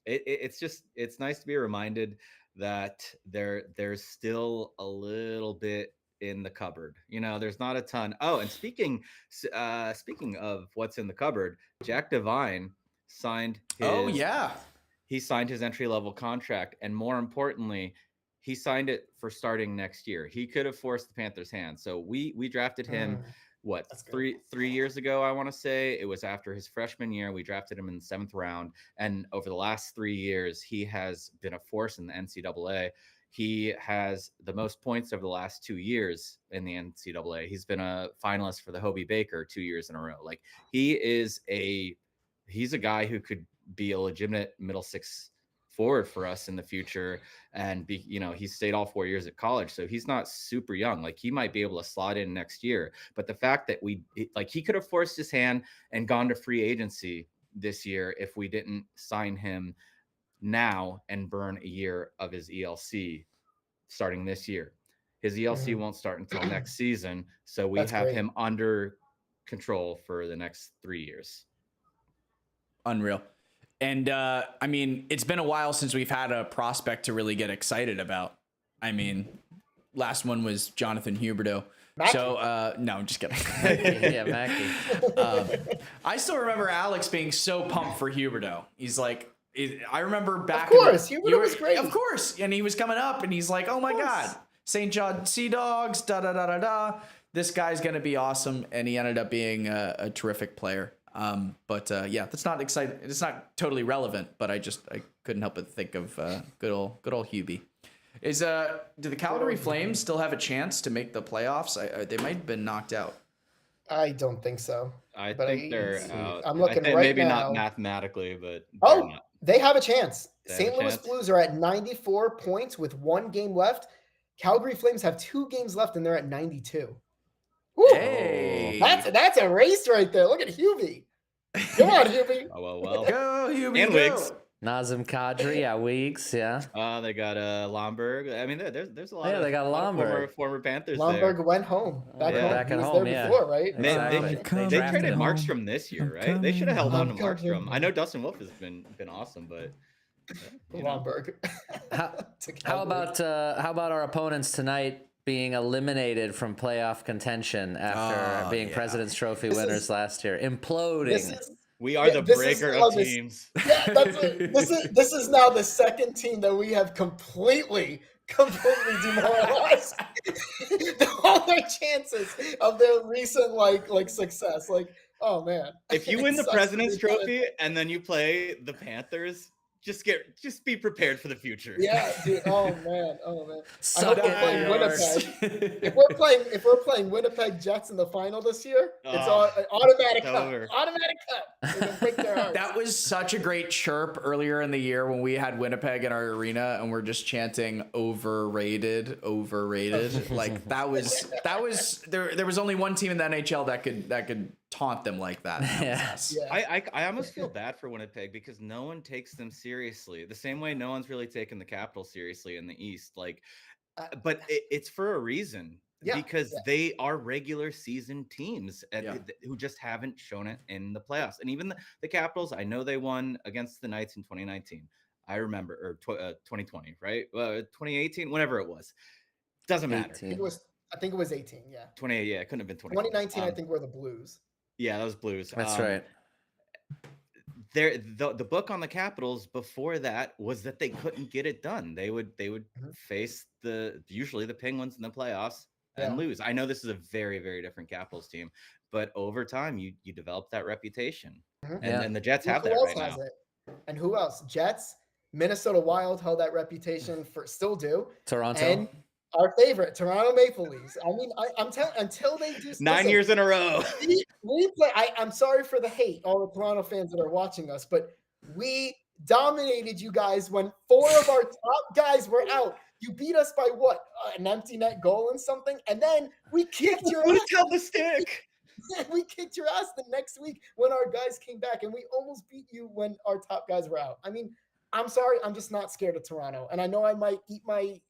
It's nice to be reminded that there's still a little bit in the cupboard. There's not a ton. Oh, and speaking of what's in the cupboard, Jack Devine signed he signed his entry-level contract, and more importantly, he signed it for starting next year. He could have forced the Panthers' hand. So we drafted him three years ago, I want to say. It was after his freshman year. We drafted him in the 7th round, and over the last 3 years, he has been a force in the NCAA. He has the most points over the last 2 years in the NCAA. He's been a finalist for the Hobie Baker 2 years in a row. He's a guy who could be a legitimate middle 6 forward for us in the future, and he stayed all 4 years at college, so he's not super young. He might be able to slot in next year, but the fact that he could have forced his hand and gone to free agency this year if we didn't sign him now and burn a year of his ELC starting this year. His ELC won't start until next season, so we have him under control for the next 3 years. Unreal. And I mean, it's been a while since we've had a prospect to really get excited about. I mean, last one was Jonathan Huberdeau. Mackey. So no, I'm just kidding. Yeah, Mackey. I still remember Alex being so pumped for Huberdeau. He's like, I remember back. Of course, Huberdeau was great. Of course, and he was coming up, and he's like, oh my God, St. John Sea Dogs, da da da da da. This guy's gonna be awesome, and he ended up being a terrific player. But yeah, that's not exciting. It's not totally relevant, but I couldn't help but think of good old Hubie. Do the Calgary Flames still have a chance to make the playoffs? They might have been knocked out. I don't think so. I think they're out. I'm looking right maybe now. Not mathematically, but they have a chance. They St. have a Louis chance. Blues are at 94 points with 1 game left. Calgary Flames have 2 games left, and they're at 92. Woo! Hey, That's a race right there. Look at Hubie. Come on, Hubie. Oh well. go Hubie, And go. Wiggs. Nazem Kadri, Weeks, yeah. They got Lomberg. I mean, there's a lot. Yeah, of, they got a lot of Lomberg. former Panthers. Lomberg went home. Back Yeah. home. Back He at was home, there yeah. before, right? They Exactly. they drafted traded him. Markstrom this year, right? They should have held on to Markstrom. I know Dustin Wolf has been awesome, but Lomberg. How about our opponents tonight being eliminated from playoff contention after being President's Trophy winners last year, imploding? we are the breaker of teams. Yeah, that's it. This is now the second team that we have completely demoralized all their chances of their recent like success. Oh man. If you win the President's Trophy and then you play the Panthers, just be prepared for the future. Yeah, dude. Oh man. Suck I hope we're playing Winnipeg. if we're playing Winnipeg Jets in the final this year, it's automatic cut. over. Automatic cut. We're gonna break their hearts. That was such a great chirp earlier in the year when we had Winnipeg in our arena and we're just chanting overrated. Like that was there was only one team in the NHL that could taunt them like that. Yeah. I almost feel bad for Winnipeg because no one takes them seriously. The same way no one's really taken the Capitals seriously in the East. But it's for a reason. Because they are regular season teams who just haven't shown it in the playoffs. And even the Capitals, I know they won against the Knights in 2019. I remember, or 2020, right? 2018, whenever it was. Doesn't matter. I think it was 18, yeah. 28, yeah, it couldn't have been 20. 2019, I think, were the Blues. Yeah, that was Blues. That's right. the book on the Capitals before that was that they couldn't get it done. They would face usually the Penguins in the playoffs and lose. I know this is a very, very different Capitals team, but over time you develop that reputation, and the Jets have that right now. And who else? Jets, Minnesota Wild held that reputation still do. Toronto. And our favorite, Toronto Maple Leafs. I mean, I'm telling until they do 9 years in a row. we play. I'm sorry for the hate, all the Toronto fans that are watching us, but we dominated you guys when 4 of our top guys were out. You beat us by what? An empty net goal and something, and then we kicked your ass. Tell the stick. We kicked your ass the next week when our guys came back, and we almost beat you when our top guys were out. I mean, I'm sorry, I'm just not scared of Toronto, and I know I might eat my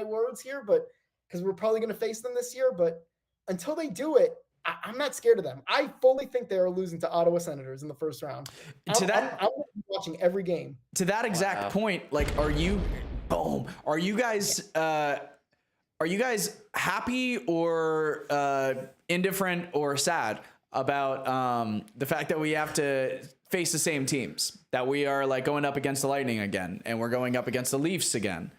words here, but because we're probably going to face them this year, but until they do it, I'm not scared of them. I fully think they are losing to Ottawa Senators in the first round. I'm watching every game. To that exact point, like, are you guys happy or indifferent or sad about the fact that we have to face the same teams, that we are like going up against the Lightning again, and we're going up against the Leafs again?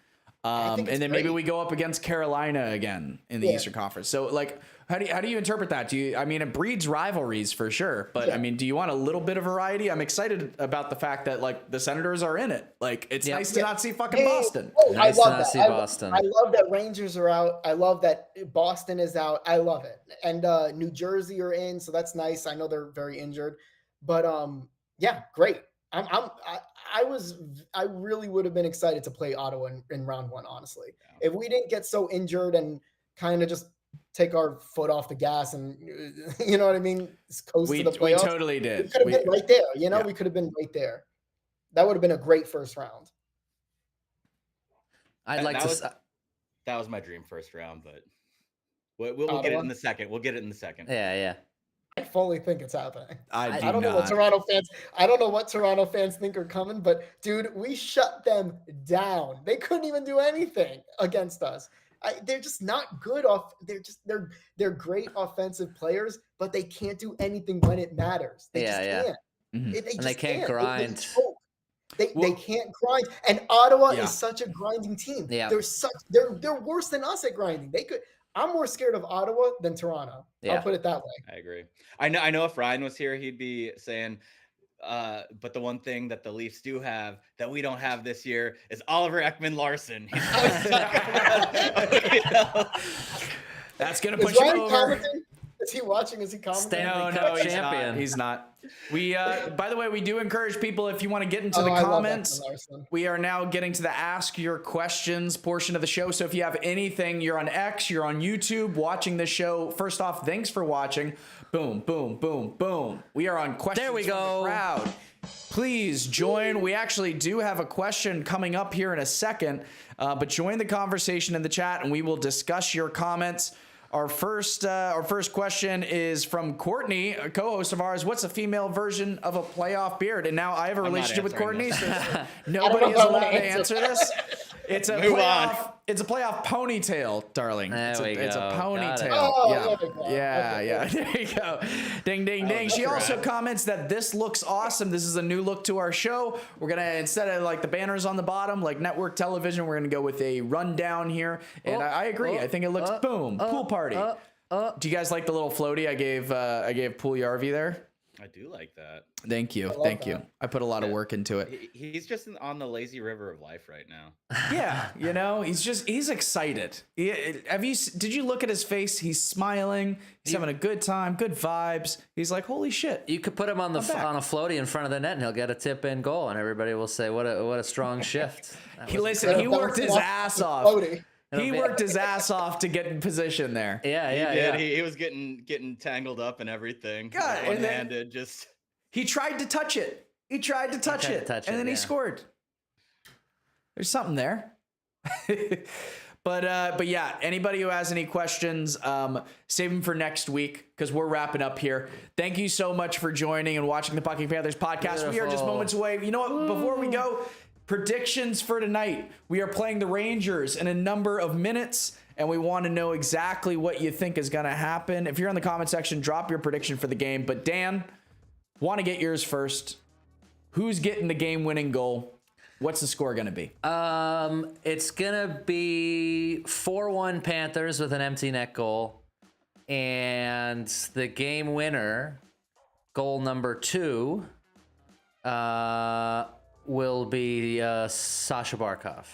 And then maybe we go up against Carolina again in the Eastern Conference. So like, how do you interpret that? It breeds rivalries for sure, but I mean, do you want a little bit of variety? I'm excited about the fact that like the Senators are in it. Like, it's nice to not see fucking Boston. Nice to not see Boston. I love that Rangers are out. I love that Boston is out. I love it. And New Jersey are in, so that's nice. I know they're very injured, but yeah, great. I really would have been excited to play Ottawa in round 1, honestly. If we didn't get so injured and kind of just take our foot off the gas and, you know what I mean, coast to the playoffs. We totally did. We could have been right there. We could have been right there. That would have been a great first round. That was my dream first round, but we'll get it in the second. We'll get it in the second. Yeah. I fully think it's happening. I don't know what Toronto fans think are coming, but dude, we shut them down. They couldn't even do anything against us. They're just not good they're great offensive players, but they can't do anything when it matters. They just can't. Mm-hmm. They can't grind. They can't grind. And Ottawa is such a grinding team. Yeah. They're worse than us at grinding. I'm more scared of Ottawa than Toronto. I'll put it that way. I agree. I know if Ryan was here, he'd be saying, but the one thing that the Leafs do have that we don't have this year is Oliver Ekman-Larsson. That's going to put you over. Commenting? Is he watching? Is he commenting? Stanley Cup champion. He's not. We, by the way, we do encourage people, if you want to get into the comments, we are now getting to the ask your questions portion of the show. So if you have anything, you're on X, you're on YouTube watching this show. First off, thanks for watching. Boom, boom, boom, boom. We are on questions from the crowd. Please join. We actually do have a question coming up here in a second, but join the conversation in the chat and we will discuss your comments. Our first question is from Courtney, a co-host of ours. What's a female version of a playoff beard? And now I have a relationship with Courtney, so nobody is allowed to answer this. It's a playoff. It's a playoff ponytail, darling. It's a ponytail. Yeah. There you go. Ding, ding, ding. She also comments that this looks awesome. This is a new look to our show. We're gonna, instead of like the banners on the bottom, like network television, we're gonna go with a rundown here. And I agree. I think it looks boom. Pool party. Do you guys like the little floaty I gave Pool Yarvi there? I do like that. Thank you. Thank you. I put a lot of work into it. He's just on the lazy river of life right now. Yeah, he's excited. Did you look at his face? He's smiling. He's having a good time, good vibes. He's like, holy shit. You could put him on a floaty in front of the net and he'll get a tip in goal and everybody will say, what a strong shift. He worked his ass off. He worked his ass off to get in position there. Yeah. He was getting tangled up and everything. God, one-handed, he tried to touch it. And then he scored. There's something there. But yeah, anybody who has any questions, save them for next week because we're wrapping up here. Thank you so much for joining and watching the Pucking Panthers podcast. Beautiful. We are just moments away. You know what? Before we go, predictions for tonight. We are playing the Rangers in a number of minutes, and we want to know exactly what you think is going to happen. If you're in the comment section, drop your prediction for the game. But Dan, want to get yours first. Who's getting the game-winning goal? What's the score going to be? It's gonna be 4-1 Panthers with an empty net goal, and the game winner, goal number 2, will be Sasha Barkov.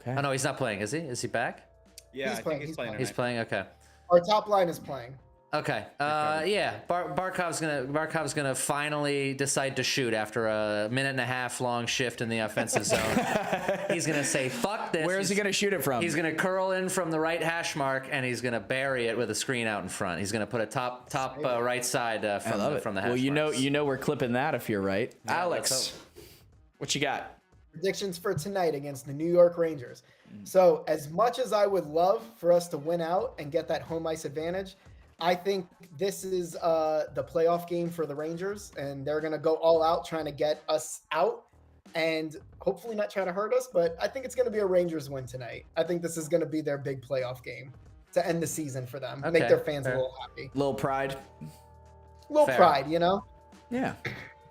Okay. Oh no, he's not playing, is he? Is he back? Yeah, He's I playing, think he's he's playing. He's playing. Okay. Our top line is playing. Okay. Yeah. Barkov's gonna finally decide to shoot after a 1.5-minute long shift in the offensive zone. He's gonna say, "Fuck this." Where is he going to shoot it from? He's gonna curl in from the right hash mark, and he's gonna bury it with a screen out in front. He's gonna put a top right side from the hash Well, you marks. know we're clipping that if you're right. Yeah, Alex, let's what you got? Predictions for tonight against the New York Rangers. So as much as I would love for us to win out and get that home ice advantage, I think this is the playoff game for the Rangers, and they're going to go all out trying to get us out and hopefully not trying to hurt us, but I think it's going to be a Rangers win tonight. I think this is going to be their big playoff game to end the season for them, make their fans a little happy. Little pride. Little Fair. pride, you know? Yeah,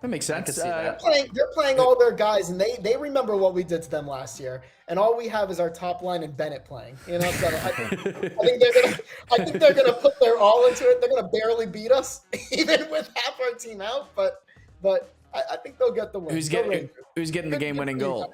that makes sense. see that. They're playing all their guys, and they remember what we did to them last year. And all we have is our top line and Bennett playing. You know, so I think they're gonna put their all into it. They're gonna barely beat us, even with half our team out. But I think they'll get the win. Who's getting the game-winning goal?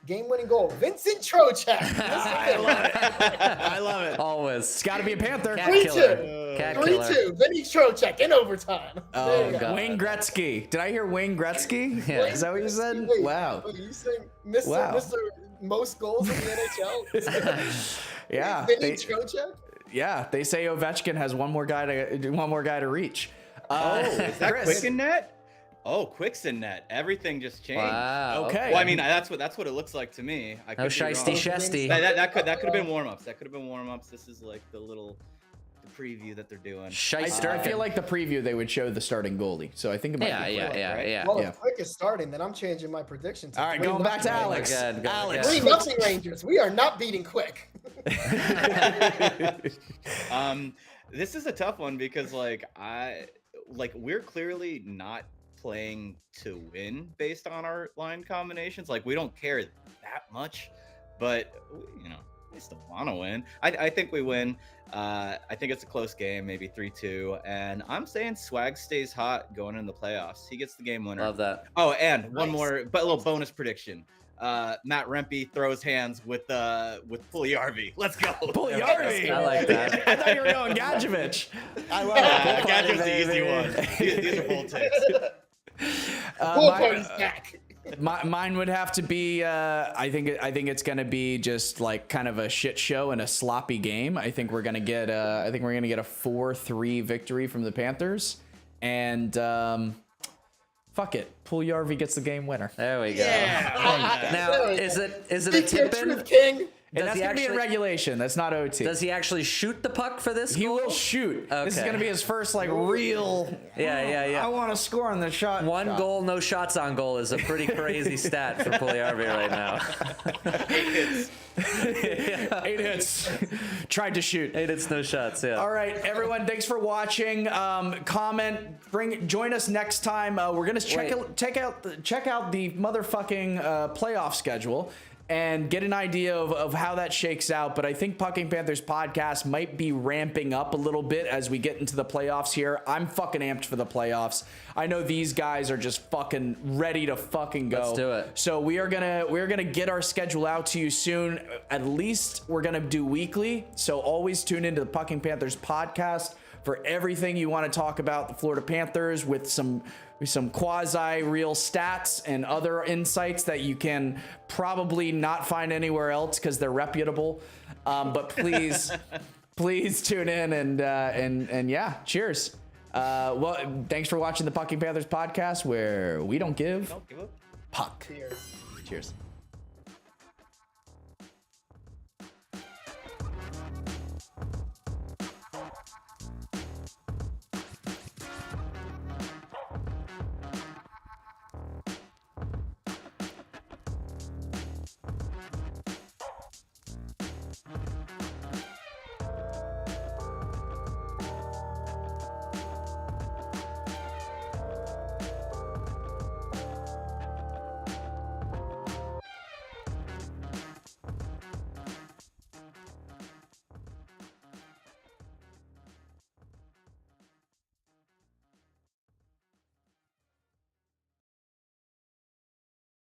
Game-winning goal, Vincent Trocheck. I love it. Always. It's got to be a Panther. Cat 3-2. killer. Cat killer. 3-2. Vinny Trocheck in overtime. There you go. Wayne Gretzky. Did I hear Wayne Gretzky? Yeah. Is that what you said? Wait, Wow. What are you saying? Mr. Wow. Mr. Most goals in the NHL? Yeah. Vinny Trocheck? Yeah. They say Ovechkin has one more guy to reach. Is that Chris. Quicken Net? Oh, Quickson Net. Everything just changed. Wow. Okay. Well, I mean, that's what it looks like to me. I No could be wrong. shiesty shesty. That could have been warm ups. That could have been warm ups. This is like the preview that they're doing. I feel like the preview they would show the starting goalie, so I think it might be Quick. Yeah. Well, if Quick is starting, then I'm changing my prediction. To All right, going back to 3-0. Alex. Go Alex. again. 3-0 Rangers. We are not beating Quick. This is a tough one because we're clearly not playing to win based on our line combinations. Like, we don't care that much, but you know, we still want to win. I think we win. I think it's a close game, maybe 3-2, and I'm saying Swag stays hot going into the playoffs. He gets the game winner. Love that. Oh, and one Nice. more, but a little bonus prediction. Matt Rempe throws hands with Puljujärvi. Let's go. Puljujärvi. I like that. I thought you were going Gadjevich. I love Yeah, it. Gadget's the easy one. These are bold takes. Pool party's back. Mine would have to be. I think it's gonna be just like kind of a shit show and a sloppy game. I think we're gonna get. I think we're gonna get a 4-3 victory from the Panthers, and fuck it, Puljujärvi gets the game winner. There we go. Yeah. Now, is it a Speak your tip in? truth, King. And Does that's he gonna be in actually- regulation. That's not OT. Does he actually shoot the puck for this? He goal? will shoot. This is Okay. gonna be his first like real. Yeah. I want to score on the shot. One goal, no shots on goal is a pretty crazy stat for Puljujärvi right now. 8 hits. Tried to shoot. 8 hits, no shots. Yeah. All right, everyone. Thanks for watching. Comment. Join us next time. We're gonna check out the motherfucking playoff schedule and get an idea of how that shakes out. But I think Pucking Panthers podcast might be ramping up a little bit as we get into the playoffs here. I'm fucking amped for the playoffs. I know these guys are just fucking ready to fucking go. Let's do it. So we're gonna get our schedule out to you soon. At least we're gonna do weekly. So always tune into the Pucking Panthers podcast for everything you want to talk about the Florida Panthers with some quasi real stats and other insights that you can probably not find anywhere else because they're reputable. But please tune in and yeah, cheers. Well, thanks for watching the Pucking Panthers podcast, where we don't give puck. Cheers. Cheers.